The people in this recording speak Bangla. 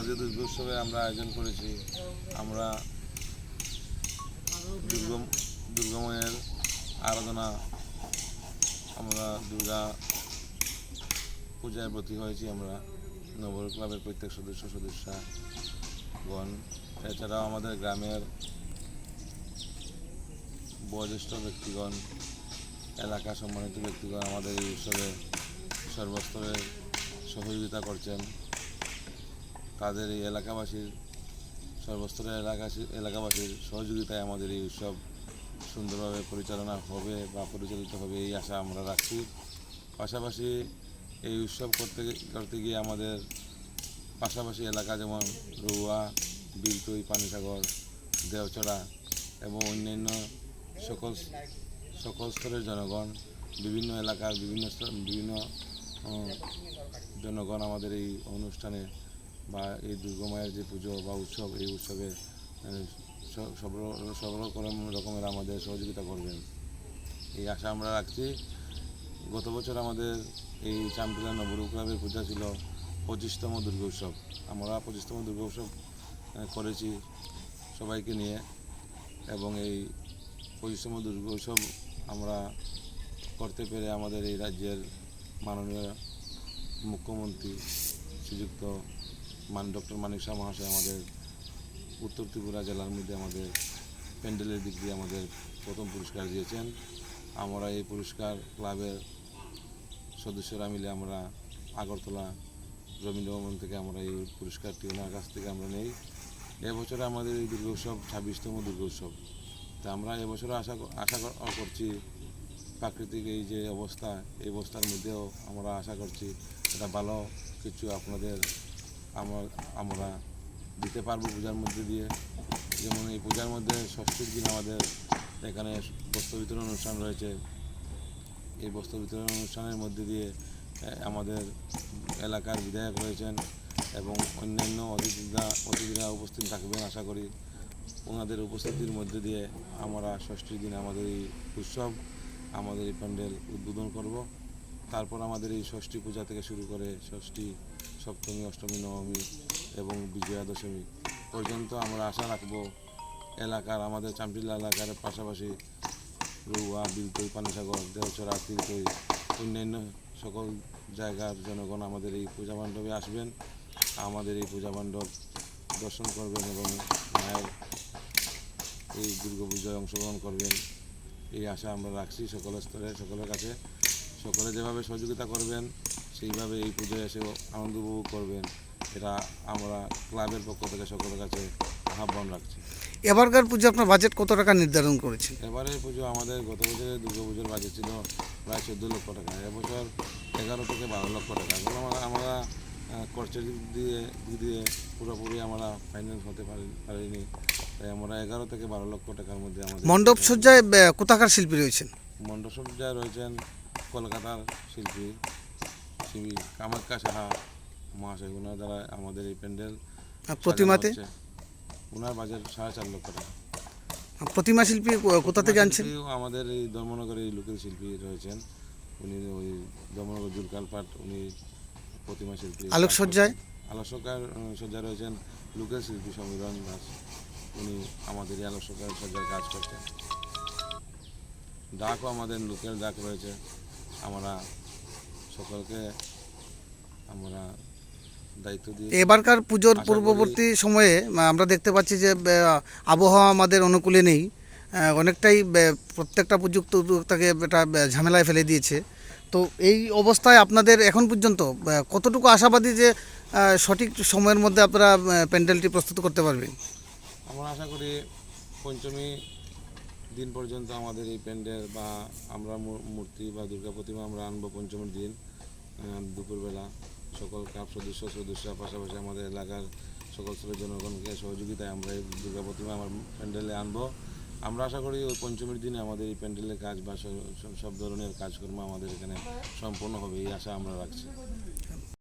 যে দুর্গোৎসবে আমরা আয়োজন করেছি, আমরা দুর্গাময়ের আরাধনা, আমরা দুর্গা পূজায় ব্রতী হয়েছি। আমরা নবর ক্লাবের প্রত্যেক সদস্যগণ, এছাড়াও আমাদের গ্রামের বয়োজ্যেষ্ঠ ব্যক্তিগণ, এলাকা সম্মানিত ব্যক্তিগণ আমাদের এই উৎসবে সর্বস্তরের সহযোগিতা করছেন। তাদের এই এলাকাবাসীর সর্বস্তরের এলাকাবাসীর সহযোগিতায় আমাদের এই উৎসব সুন্দরভাবে পরিচালনা হবে বা পরিচালিত হবে, এই আশা আমরা রাখছি। পাশাপাশি এই উৎসব করতে গিয়ে আমাদের পাশাপাশি এলাকা যেমন রুয়া, বিলটুই, পানিসাগর, দেওচড়া এবং অন্যান্য সকল স্তরের জনগণ, বিভিন্ন এলাকার বিভিন্ন জনগণ আমাদের এই অনুষ্ঠানে বা এই দুর্গামায়ের যে পুজো বা উৎসব, এই উৎসবে সব রকমের আমাদের সহযোগিতা করবেন, এই আশা আমরা রাখছি। গত বছর আমাদের এই চামটিলা নবর ক্লাবের পূজা ছিল 25তম দুর্গা উৎসব। আমরা 25তম দুর্গা উৎসব করেছি সবাইকে নিয়ে, এবং এই 25তম দুর্গা উৎসব আমরা করতে পেরে আমাদের এই রাজ্যের মাননীয় মুখ্যমন্ত্রী শ্রীযুক্ত ডক্টর মানিক শাহ মহাশয় আমাদের উত্তর ত্রিপুরা জেলার মধ্যে আমাদের প্যান্ডেলের দিক দিয়ে আমাদের প্রথম পুরস্কার দিয়েছেন। আমরা এই পুরস্কার ক্লাবের সদস্যরা মিলে আমরা আগরতলা রবীন্দ্রভবন থেকে আমরা এই পুরস্কারটি ওনার কাছ থেকে আমরা নেই। এবছরে আমাদের এই দুর্গা উৎসব 26তম দুর্গা উৎসব। তা আমরা এবছরে আশা করছি প্রাকৃতিক এই যে অবস্থা, এই অবস্থার মধ্যেও আমরা আশা করছি এটা ভালো কিছু আপনাদের আমরা দিতে পারবো পূজার মধ্যে দিয়ে। যেমন এই পূজার মধ্যে ষষ্ঠীর দিন আমাদের এখানে বস্ত্র বিতরণ অনুষ্ঠান রয়েছে। এই বস্ত্র বিতরণ অনুষ্ঠানের মধ্যে দিয়ে আমাদের এলাকার বিধায়ক রয়েছেন এবং অন্যান্য অতিথিরা উপস্থিত থাকবেন আশা করি। ওনাদের উপস্থিতির মধ্যে দিয়ে আমরা ষষ্ঠীর দিন আমাদের এই উৎসব, আমাদের এই প্যান্ডেল উদ্বোধন করব। তারপর আমাদের এই ষষ্ঠী পূজা থেকে শুরু করে ষষ্ঠী, সপ্তমী, অষ্টমী, নবমী এবং বিজয়া দশমী পর্যন্ত আমরা আশা রাখবো আমাদের চামটিলা এলাকার পাশাপাশি রুয়া, বিলটুই, পানিসাগর, দেওচড়া, তিলতই, অন্যান্য সকল জায়গার জনগণ আমাদের এই পূজা মণ্ডপে আসবেন, আমাদের এই পূজা মণ্ডপ দর্শন করবেন এবং মায়ের এই দুর্গা পূজায় অংশগ্রহণ করবেন, এই আশা আমরা রাখছি সকলের স্তরে, সকলের কাছে। সকলে যেভাবে সহযোগিতা করবেন সেইভাবে এই পুজোয় এসে আনন্দ উপভোগ করবেন, এটা আমরা ক্লাবের পক্ষ থেকে সকলের কাছে আহ্বান রাখছি। এবারকার পুজো আপনার বাজেট কত টাকা নির্ধারণ করেছেন? এবারের পুজো আমাদের গত বছরের দুর্গা পুজোর বাজেট ছিল প্রায় 14 লক্ষ টাকা, এবছর 11 থেকে 12 লক্ষ টাকা। আমরা খরচের দিক দিয়ে পুরোপুরি আমরা ফাইন্যান্স হতে পারিনি, তাই আমরা 11 থেকে 12 লক্ষ টাকার মধ্যে আমাদের মণ্ডপ সজ্জায় কোথাকার শিল্পী রয়েছেন? মণ্ডপ সজ্জায় রয়েছেন কলকাতার শিল্পী শ্রী কামাখ্যা সাহা মহাশয়, ওনার দ্বারা আমাদের এই প্যান্ডেল প্রতিমাতে ওনার বাজেট 4.5 লক্ষ টাকা। প্রতিমা শিল্পী কোথা থেকে আনছেন? আমাদের এই ধর্মনগরের লোকাল শিল্পী রয়েছেন, উনি ওই ধর্মনগর জুলকালপাট, উনি প্রতিমা শিল্পী। আলোকসজ্জায় রয়েছেন লোকাল শিল্পী সমীরণ দাস, উনি আমাদের এই আলোকসজ্জার কাজ করছেন। ডাকও আমাদের লোকাল ডাক রয়েছে। আমরা সকলকে আমরা দায়িত্ব দিয়ে এবারকার পুজোর পূর্ববর্তী সময়ে আমরা দেখতে পাচ্ছি যে আবহাওয়া আমাদের অনুকূলে নেই, অনেকটাই প্রত্যেকটা প্রযুক্তকে এটা ঝামেলায় ফেলে দিয়েছে। তো এই অবস্থায় আপনাদের এখন পর্যন্ত কতটুকু আশাবাদী যে সঠিক সময়ের মধ্যে আপনারা প্যান্ডেলটি প্রস্তুত করতে পারবেন? আমরা আশা করি পঞ্চমী দিন পর্যন্ত আমাদের এই প্যান্ডেল বা আমরা মূর্তি বা দুর্গা প্রতিমা আমরা আনবো পঞ্চমীর দিন দুপুরবেলা। সকল ক্লাব সদস্যরা পাশাপাশি আমাদের এলাকার সকল স্তরের জনগণকে সহযোগিতায় আমরা এই দুর্গা প্রতিমা আমার প্যান্ডেলে আনবো। আমরা আশা করি ওই পঞ্চমীর দিনে আমাদের এই প্যান্ডেলের কাজ বা সব ধরনের কাজকর্ম আমাদের এখানে সম্পন্ন হবে, এই আশা আমরা রাখছি।